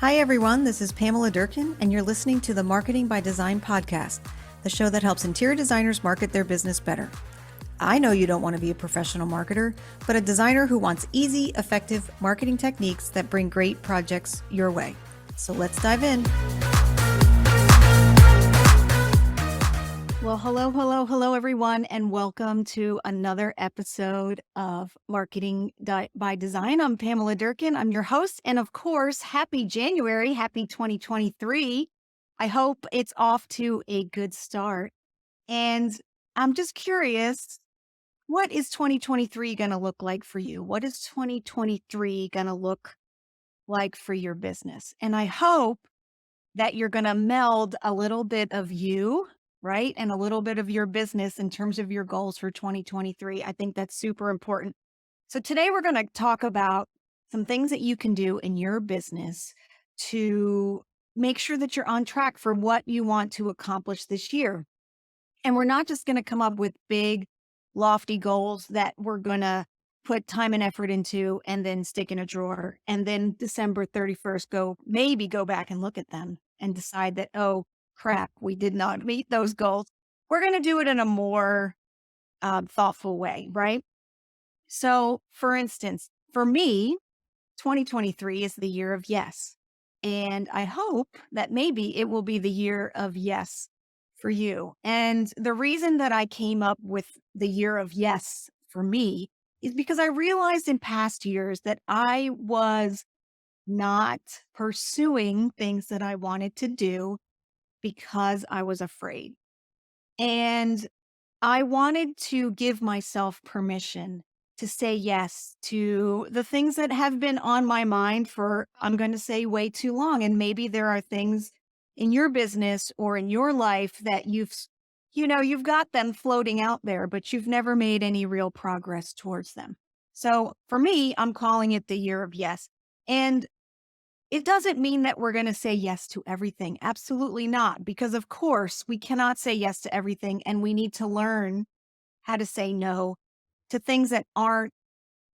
Hi, everyone. This is Pamela Durkin, and you're listening to the Marketing by Design podcast, the show that helps interior designers market their business better. I know you don't want to be a professional marketer, but a designer who wants easy, effective marketing techniques that bring great projects your way. So let's dive in. Well, hello, everyone, and welcome to another episode of Marketing by Design. I'm Pamela Durkin. I'm your host, and of course, happy January, happy 2023. I hope it's off to a good start. And I'm just curious, what is 2023 going to look like for you? What is 2023 going to look like for your business? And I hope that you're going to meld a little bit of you, right? And a little bit of your business in terms of your goals for 2023. I think that's super important. So today we're going to talk about some things that you can do in your business to make sure that you're on track for what you want to accomplish this year. And we're not just going to come up with big, lofty goals that we're going to put time and effort into and then stick in a drawer. And then December 31st, maybe go back and look at them and decide that, oh, crap, we did not meet those goals. We're going to do it in a more thoughtful way, right? So, for instance, for me, 2023 is the year of yes. And I hope that maybe it will be the year of yes for you. And the reason that I came up with the year of yes for me is because I realized in past years that I was not pursuing things that I wanted to do because I was afraid. And I wanted to give myself permission to say yes to the things that have been on my mind for, I'm going to say, way too long. And maybe there are things in your business or in your life that you've got them floating out there, but you've never made any real progress towards them. So for me, I'm calling it the year of yes. And it doesn't mean that we're going to say yes to everything. Absolutely not. Because of course we cannot say yes to everything, and we need to learn how to say no to things that aren't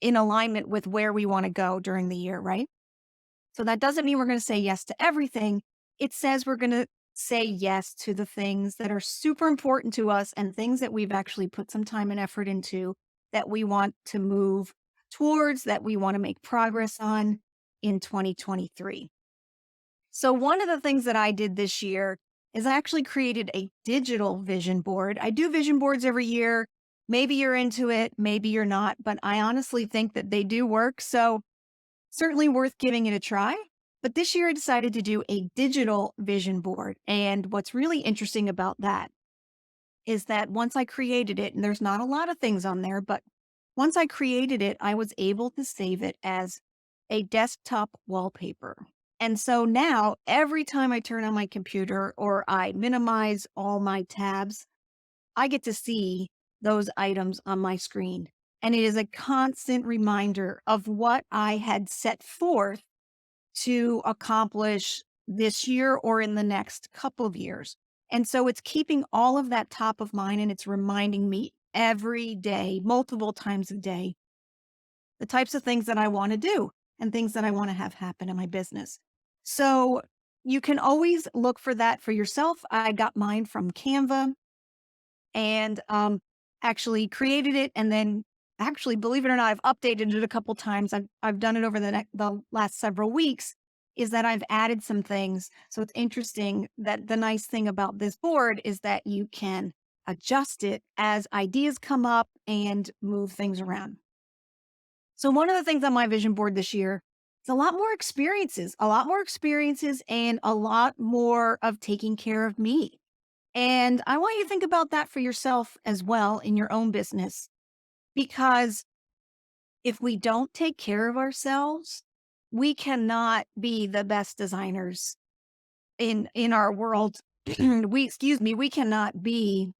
in alignment with where we want to go during the year, right? So that doesn't mean we're going to say yes to everything. It says we're going to say yes to the things that are super important to us and things that we've actually put some time and effort into, that we want to move towards, that we want to make progress on in 2023. So one of the things that I did this year is I actually created a digital vision board. I do vision boards every year. Maybe you're into it, maybe you're not, but I honestly think that they do work. So certainly worth giving it a try. But this year I decided to do a digital vision board. And what's really interesting about that is that once I created it, and there's not a lot of things on there, but once I created it, I was able to save it as a desktop wallpaper. And so now every time I turn on my computer or I minimize all my tabs, I get to see those items on my screen. And it is a constant reminder of what I had set forth to accomplish this year or in the next couple of years. And so it's keeping all of that top of mind, and it's reminding me every day, multiple times a day, the types of things that I want to do and things that I want to have happen in my business. So you can always look for that for yourself. I got mine from Canva and actually created it, and then actually, believe it or not, I've updated it a couple times. I've done it over the last several weeks. Is that I've added some things. So it's interesting that the nice thing about this board is that you can adjust it as ideas come up and move things around. So one of the things on my vision board this year is a lot more experiences and a lot more of taking care of me. And I want you to think about that for yourself as well in your own business, because if we don't take care of ourselves, we cannot be the best designers in our world. We cannot be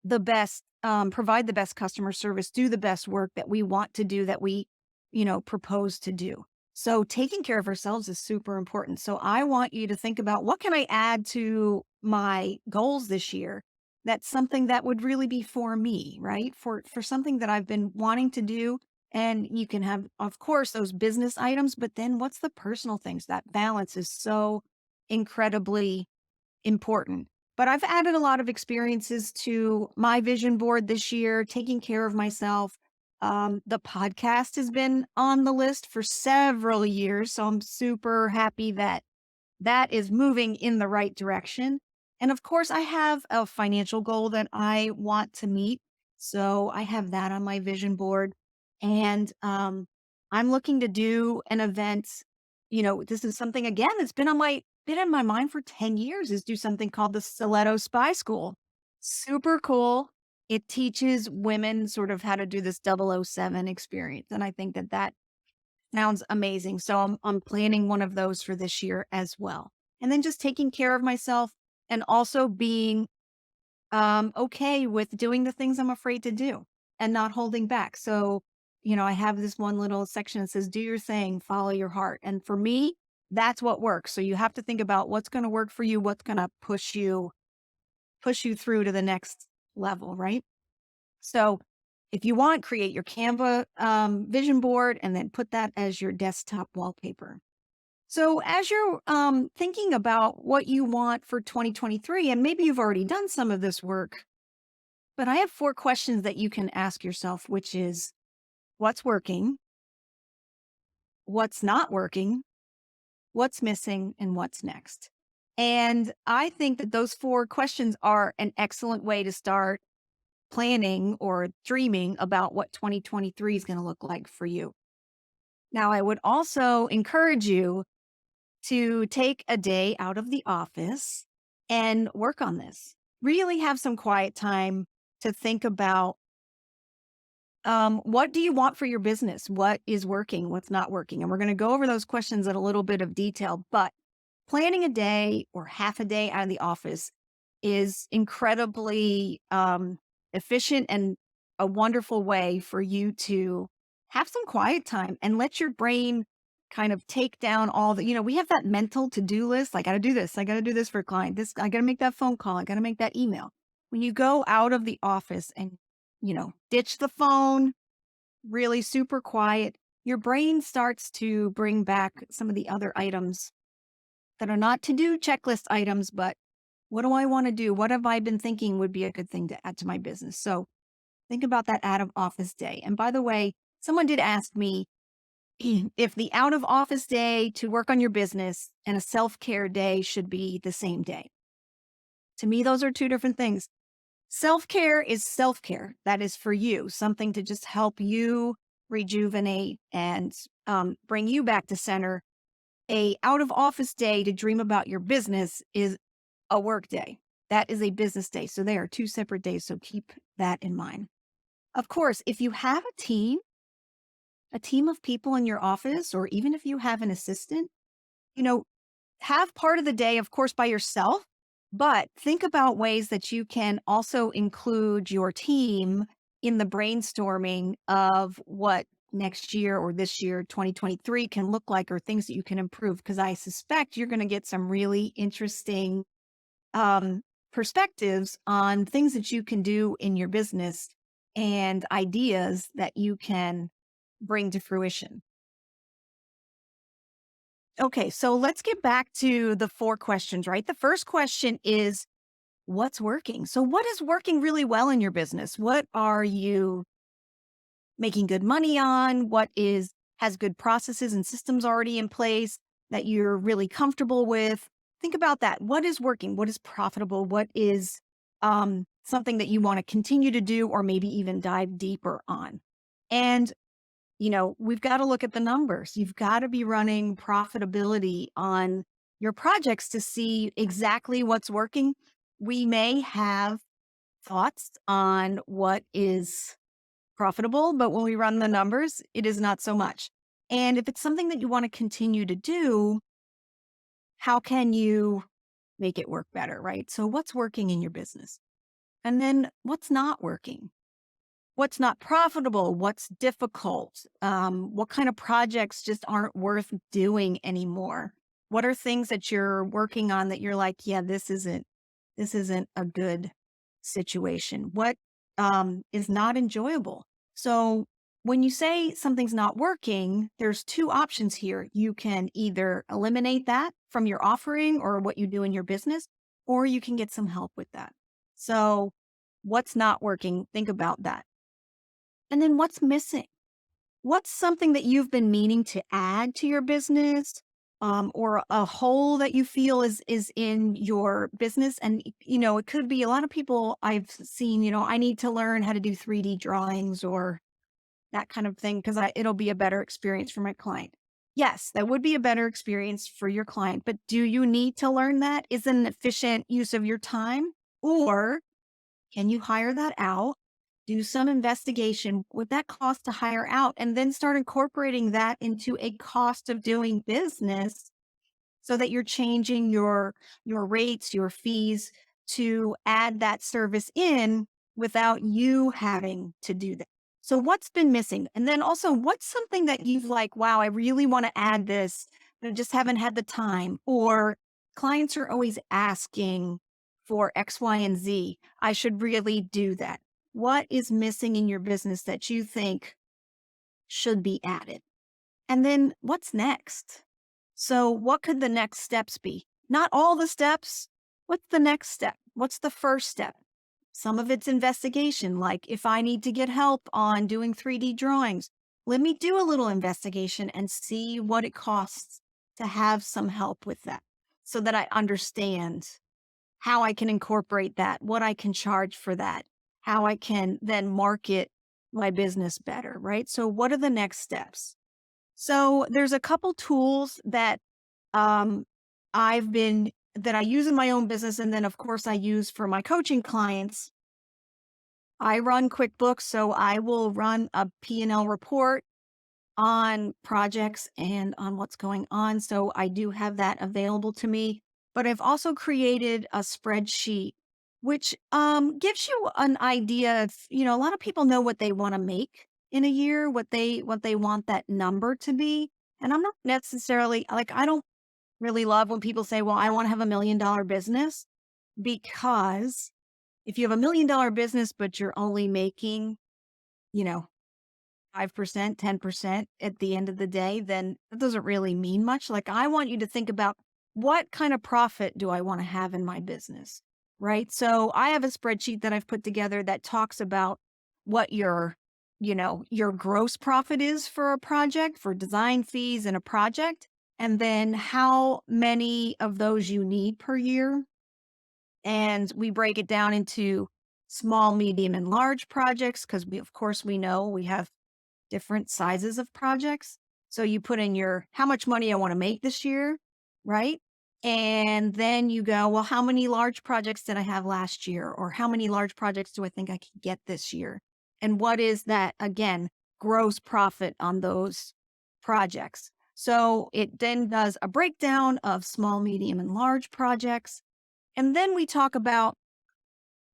the best, provide the best customer service, do the best work that we want to do, that we, propose to do. So taking care of ourselves is super important. So I want you to think about, what can I add to my goals this year? That's something that would really be for me, right? For something that I've been wanting to do, And you can have, of course, those business items, but then what's the personal things? That balance is so incredibly important. But I've added a lot of experiences to my vision board this year, taking care of myself. The podcast has been on the list for several years. So I'm super happy that that is moving in the right direction. And of course, I have a financial goal that I want to meet. So I have that on my vision board. And I'm looking to do an event. This is something again that's been in my mind for 10 years is do something called the Stiletto Spy School. Super cool. It teaches women sort of how to do this 007 experience. And I think that that sounds amazing. So I'm planning one of those for this year as well. And then just taking care of myself and also being okay with doing the things I'm afraid to do and not holding back. So, I have this one little section that says, do your thing, follow your heart. And for me, that's what works. So you have to think about what's going to work for you, what's going to push you through to the next level, right? So if you want, create your Canva vision board and then put that as your desktop wallpaper. So as you're thinking about what you want for 2023, and maybe you've already done some of this work, but I have 4 questions that you can ask yourself, which is what's working, what's not working, what's missing, and what's next. And I think that those 4 questions are an excellent way to start planning or dreaming about what 2023 is going to look like for you. Now, I would also encourage you to take a day out of the office and work on this. Really have some quiet time to think about what do you want for your business? What is working? What's not working? And we're going to go over those questions in a little bit of detail, but planning a day or half a day out of the office is incredibly efficient and a wonderful way for you to have some quiet time and let your brain kind of take down all we have that mental to-do list. I got to do this. I got to do this for a client. This, I got to make that phone call. I got to make that email. When you go out of the office and, ditch the phone, really super quiet, your brain starts to bring back some of the other items that are not to-do checklist items, but what do I want to do? What have I been thinking would be a good thing to add to my business? So think about that out of office day. And by the way, someone did ask me if the out of office day to work on your business and a self-care day should be the same day. To me, those are 2 different things. Self-care is self-care. That is for you, something to just help you rejuvenate and bring you back to center. A out of office day to dream about your business is a work day. That is a business day. So they are 2 separate days. So keep that in mind. Of course, if you have a team of people in your office, or even if you have an assistant, you know, have part of the day, of course, by yourself, but think about ways that you can also include your team in the brainstorming of what next year or this year, 2023, can look like, or things that you can improve. Because I suspect you're going to get some really interesting um, perspectives on things that you can do in your business and ideas that you can bring to fruition. Okay, so let's get back to the 4 questions, right? The first question is what's working? So, what is working really well in your business? What are you making good money on? What has good processes and systems already in place that you're really comfortable with? Think about that. What is working? What is profitable? What is something that you want to continue to do, or maybe even dive deeper on? And we've got to look at the numbers. You've got to be running profitability on your projects to see exactly what's working. We may have thoughts on what is profitable, but when we run the numbers, it is not so much. And if it's something that you want to continue to do, how can you make it work better, right? So what's working in your business? And then what's not working? What's not profitable? What's difficult? What kind of projects just aren't worth doing anymore? What are things that you're working on that you're like, yeah, this isn't a good situation? What is not enjoyable? So when you say something's not working, there's two options here. You can either eliminate that from your offering or what you do in your business, or you can get some help with that. So, what's not working? Think about that. And then what's missing? What's something that you've been meaning to add to your business, or a hole that you feel is in your business? And it could be a lot of people I've seen. I need to learn how to do 3D drawings or that kind of thing because it'll be a better experience for my client. Yes, that would be a better experience for your client, but do you need to learn that? Is it an efficient use of your time, or can you hire that out? Do some investigation. Would that cost to hire out? And then start incorporating that into a cost of doing business so that you're changing your rates, your fees to add that service in without you having to do that. So what's been missing? And then also what's something that you've like, wow, I really want to add this, but I just haven't had the time. Or clients are always asking for X, Y, and Z. I should really do that. What is missing in your business that you think should be added? And then what's next? So, what could the next steps be? Not all the steps. What's the next step? What's the first step? Some of it's investigation, like if I need to get help on doing 3D drawings, let me do a little investigation and see what it costs to have some help with that so that I understand how I can incorporate that, what I can charge for that, how I can then market my business better, right? So, what are the next steps? So there's a couple tools that um, that I use in my own business, and then of course I use for my coaching clients. I run QuickBooks, so I will run a P&L report on projects and on what's going on. So I do have that available to me. But I've also created a spreadsheet which gives you an idea of, a lot of people know what they want to make in a year, what they want that number to be. And I'm not necessarily like I don't really love when people say, "Well, I want to have $1 million business," because if you have $1 million business but you're only making, you know, 5%, 10% at the end of the day, then that doesn't really mean much. Like, I want you to think about what kind of profit do I want to have in my business, right? So I have a spreadsheet that I've put together that talks about what your gross profit is for a project, for design fees in a project, and then how many of those you need per year. And we break it down into small, medium, and large projects because of course, we know we have different sizes of projects. So you put in your how much money I want to make this year, right? And then you go, well, how many large projects did I have last year? Or how many large projects do I think I can get this year? And what is that, again, gross profit on those projects? So it then does a breakdown of small, medium, and large projects. And then we talk about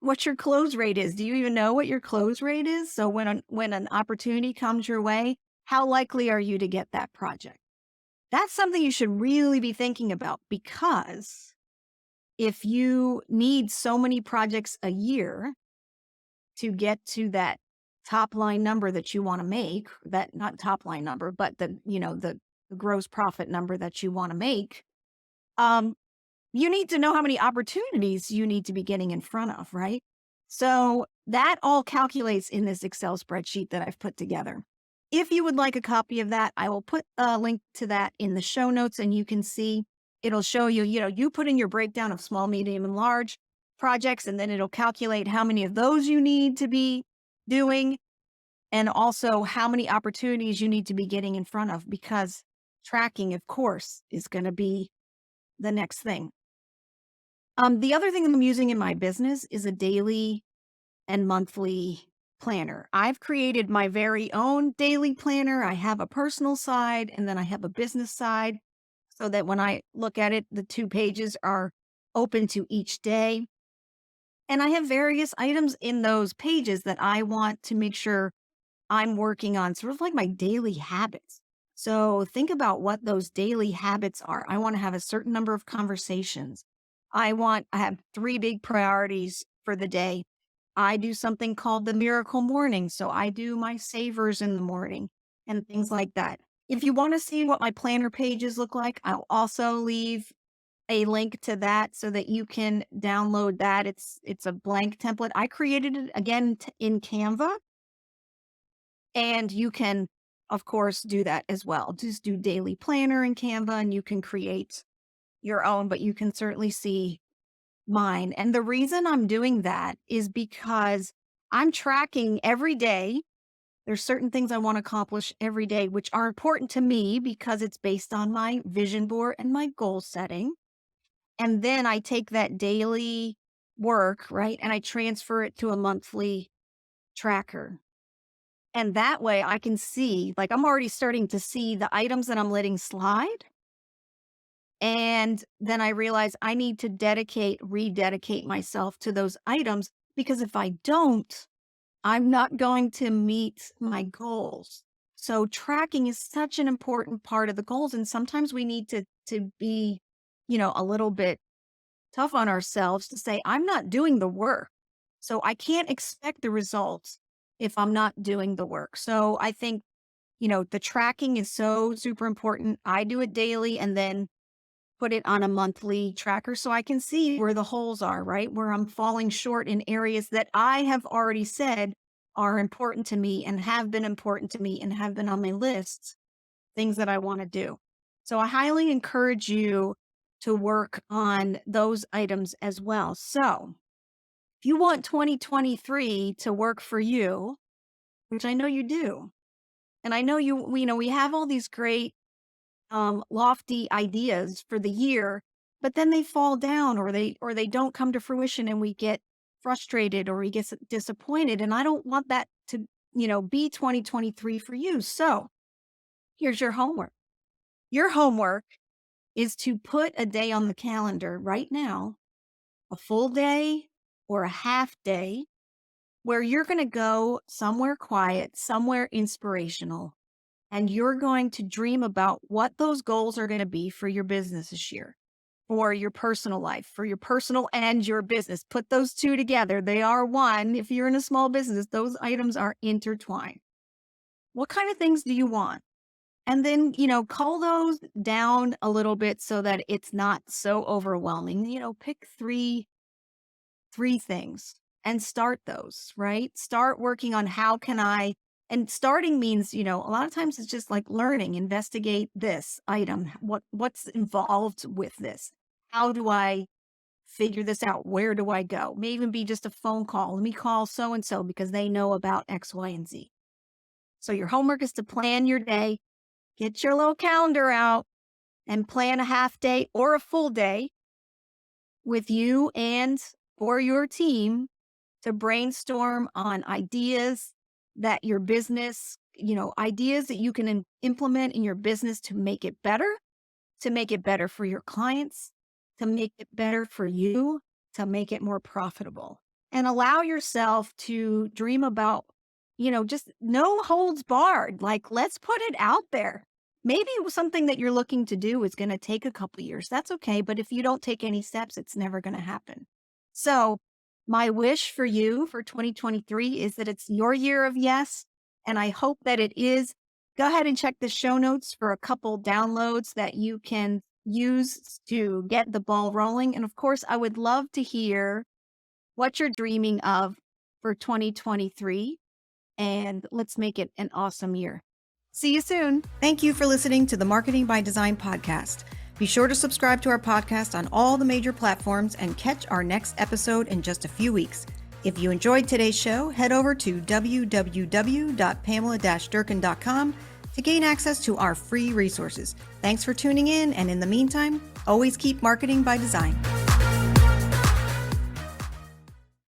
what your close rate is. Do you even know what your close rate is? So when an opportunity comes your way, how likely are you to get that project? That's something you should really be thinking about, because if you need so many projects a year to get to that top line number that you want to make, that not top line number, but the gross profit number that you want to make, um, you need to know how many opportunities you need to be getting in front of, right? So that all calculates in this Excel spreadsheet that I've put together. If you would like a copy of that, I will put a link to that in the show notes, and you can see it'll show you, you put in your breakdown of small, medium, and large projects, and then it'll calculate how many of those you need to be doing, and also how many opportunities you need to be getting in front of, because tracking, of course, is going to be the next thing. The other thing I'm using in my business is a daily and monthly planner. I've created my very own daily planner. I have a personal side and then I have a business side so that when I look at it, the 2 pages are open to each day. And I have various items in those pages that I want to make sure I'm working on, sort of like my daily habits. So think about what those daily habits are. I want to have a certain number of conversations. I have 3 big priorities for the day. I do something called the miracle morning. So I do my savers in the morning and things like that. If you want to see what my planner pages look like, I'll also leave a link to that so that you can download that. It's a blank template. I created it again in Canva, and you can, of course, do that as well. Just do daily planner in Canva and you can create your own, but you can certainly see mine. And the reason I'm doing that is because I'm tracking every day. There's certain things I want to accomplish every day, which are important to me because it's based on my vision board and my goal setting. And then I take that daily work, right? And I transfer it to a monthly tracker. And that way I can see, like, I'm already starting to see the items that I'm letting slide. And then I realize I need to rededicate myself to those items because if I don't, I'm not going to meet my goals. So tracking is such an important part of the goals. And sometimes we need to be, a little bit tough on ourselves to say, I'm not doing the work. So I can't expect the results if I'm not doing the work. So I think, the tracking is so super important. I do it daily and then put it on a monthly tracker so I can see where the holes are, right? Where I'm falling short in areas that I have already said are important to me and have been important to me and have been on my list, things that I want to do. So I highly encourage you to work on those items as well. So if you want 2023 to work for you, which I know you do, and I know we have all these great lofty ideas for the year, but then they fall down or they don't come to fruition and we get frustrated or we get disappointed. And I don't want that to, be 2023 for you. So here's your homework. Your homework is to put a day on the calendar right now, a full day or a half day, where you're going to go somewhere quiet, somewhere inspirational, and you're going to dream about what those goals are going to be for your business this year, for your personal life, for your personal and your business. Put those two together. They are one. If you're in a small business, those items are intertwined. What kind of things do you want? And then, cull those down a little bit so that it's not so overwhelming. Pick three things and start those, right? Start working on how can I, and starting means, a lot of times it's just like learning, investigate this item. What's involved with this? How do I figure this out? Where do I go? May even be just a phone call. Let me call so-and-so because they know about X, Y, and Z. So your homework is to plan your day, get your little calendar out and plan a half day or a full day with you and or your team to brainstorm on ideas that your business, ideas that you can implement in your business to make it better for your clients, to make it better for you, to make it more profitable. And allow yourself to dream about, just no holds barred. Like, let's put it out there. Maybe something that you're looking to do is going to take a couple years. That's okay. But if you don't take any steps, it's never going to happen. So my wish for you for 2023 is that it's your year of yes. And I hope that it is. Go ahead and check the show notes for a couple downloads that you can use to get the ball rolling. And of course, I would love to hear what you're dreaming of for 2023. And let's make it an awesome year. See you soon. Thank you for listening to the Marketing by Design podcast. Be sure to subscribe to our podcast on all the major platforms and catch our next episode in just a few weeks. If you enjoyed today's show, head over to www.pamela-durkin.com to gain access to our free resources. Thanks for tuning in, and in the meantime, always keep marketing by design.